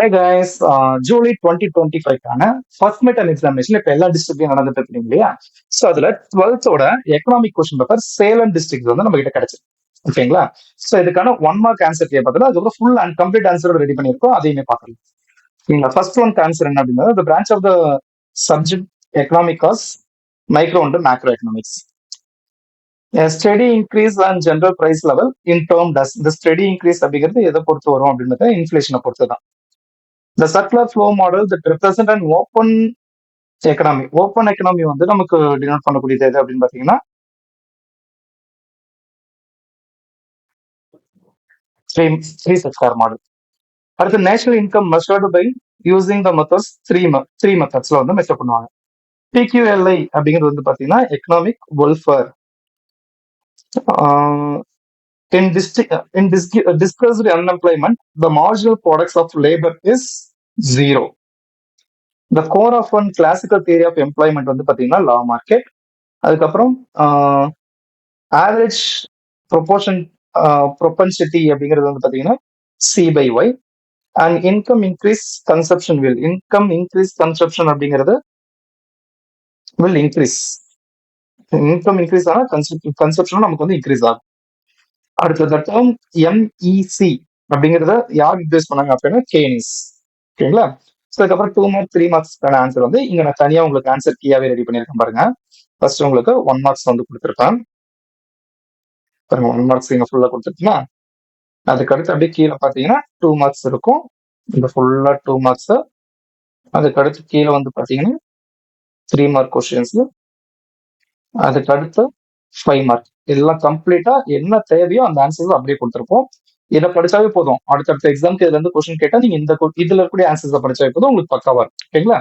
Hey guys, ஜூலை 2025க்கான first mid and examination இப்போ எல்லா டிஸ்ட்ரிக்ட்லயும் நடந்துட்டு இருக்கு இல்லையா? ஸோ அதுல 12th economic question paper Salem district வந்து நம்ம கிட்ட கிடைச்சிருக்கு. ஓகேங்களா? ஸோ இதுக்கான 1 மார்க் ஆன்சர் கேட்பதில் அதுக்கப்புறம் ஃபுல் அண்ட் கம்ப்ளீட் ஆன்சரோட ரெடி பண்ணியிருக்கோம். அதையுமே பார்க்கலாம். இந்த ஃபர்ஸ்ட் ஒன் ஆன்சர் என்ன அப்படின்னா, the branch of the subject economic as micro and macro economics. A steady increase on general price level in term does the steady increase அப்படிங்கிறது எதை பொறுத்து வரும் அப்படின்றத இன்ஃபிளேஷனை பொறுத்து தான். The circular flow model that represent an open economy. Open economy வந்து நமக்கு denote பண்ணக்கூடியது எது அப்படின்னு பாத்தீங்கன்னா த்ரீ செக்டார் மாடல். அடுத்து national income measured by using the methods three மெத்தட்ஸ்ல வந்து மெஷர் பண்ணுவாங்க. PQLI அப்படிங்கிறது வந்து பாத்தீங்கன்னா economic welfare. In discussed unemployment, the marginal products of labor is 0. The core of one classical theory of employment வந்து பாத்தீங்கன்னா லா market. அதுக்கப்புறம் ஆவரேஜ் ப்ரொபன்சிட்டி அப்படிங்கிறது வந்து பாத்தீங்கன்னா C/Y. And income increase consumption அப்படிங்கிறது வில் இன்க்ரீஸ். இன்கம் இன்க்ரீஸ் ஆனா கன்சப்ஷனும் நமக்கு வந்து இன்க்ரீஸ் ஆகும். அடுத்த டேர்ம் MEC அப்படிங்கிறத யார் இன்க்ரீஸ் பண்ணாங்க அப்படின்னா கேனிஸ். ஓகேங்களா? ஸோ அதுக்கப்புறம் 2 மார்க் 3 மார்க்ஸ்க்கான ஆன்சர் வந்து இங்க நான் தனியா உங்களுக்கு ஆன்சர் கீயாவே ரெடி பண்ணியிருக்கேன் பாருங்க. ஃபர்ஸ்ட் உங்களுக்கு 1 மார்க்ஸ் வந்து கொடுத்துருக்கேன் பாருங்க. 1 மார்க்ஸ் இங்க ஃபுல்லா கொடுத்துருக்கீங்களா? அதுக்கு அடுத்து அப்படியே கீழே பாத்தீங்கன்னா 2 மார்க்ஸ் இருக்கும். இந்த ஃபுல்லா 2 மார்க்ஸ். அதுக்கு அடுத்து கீழே வந்து பாத்தீங்கன்னா 3 மார்க் கொஸ்டின்ஸ். அதுக்கு அடுத்து 5 மார்க். இதெல்லாம் கம்ப்ளீட்டா என்ன தேவையோ அந்த ஆன்சர்ஸ் அப்படியே கொடுத்துருப்போம். இதை படிச்சாவே போதும். அடுத்தடுத்த எக்ஸாம்க்கு இதுல இருந்து கொஸ்டின் கேட்டா நீங்க இதுல இருக்கக்கூடிய ஆன்சர்ஸ் படிச்சாவே போதும், உங்களுக்கு பக்காவா இருக்கும். ஓகேங்களா?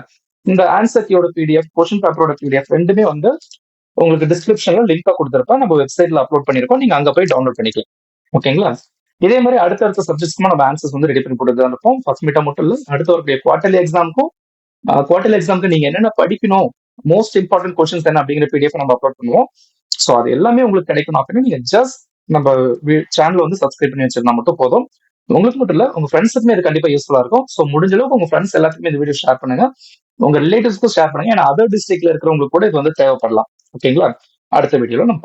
இந்த ஆன்சர் கீயோட PDF, கொஸ்டின் பேப்பரோட PDF ரெண்டுமே வந்து உங்களுக்கு டிஸ்கிரிப்ஷன்ல லிங்கா கொடுத்துருப்பேன். நம்ம வெப்சைட்ல அப்லோட் பண்ணிருக்கோம். நீங்க அங்க போய் டவுன்லோட் பண்ணிக்கலாம். ஓகேங்களா? இதே மாதிரி அடுத்தடுத்த சப்ஜெக்ட்ஸ்க்கும் நம்ம ஆன்சர்ஸ் வந்து ரெடி பண்ணி கொடுத்து இருப்போம். ஃபர்ஸ்ட் மீட்டா மட்டும் இல்ல, அடுத்த ஒரு குவார்டர்லி எக்ஸாமுக்கு நீங்க என்னென்ன படிக்கணும், மோஸ்ட் இம்பார்ட்டன்ட் கொஸ்டின்ஸ் என்ன அப்படிங்கிற PDF நம்ம அப்லோட் பண்ணுவோம். ஸோ அது எல்லாமே உங்களுக்கு கிடைக்கணும் அப்படின்னா நீங்க ஜஸ்ட் நம்ம சேனல் வந்து சப்ஸ்கிரைப் பண்ணி வச்சிருந்தா மட்டும் போதும். உங்களுக்கு மட்டும் இல்ல, உங்க ஃப்ரெண்ட்ஸுக்குமே இது கண்டிப்பா யூஸ்ஃபுல்லா இருக்கும். ஸோ முடிஞ்ச அளவுக்கு உங்க ஃப்ரெண்ட்ஸ் எல்லாத்துக்குமே இந்த வீடியோ ஷேர் பண்ணுங்க. உங்க ரிலேட்டிவ்ஸ்க்கும் ஷேர் பண்ணுங்க. ஏன்னா அதர் டிஸ்ட்ரிக்ட்ல இருக்கிறவங்களுக்கு கூட இது வந்து தேவைப்படலாம். ஓகேங்களா? அடுத்த வீடியோல நம்ம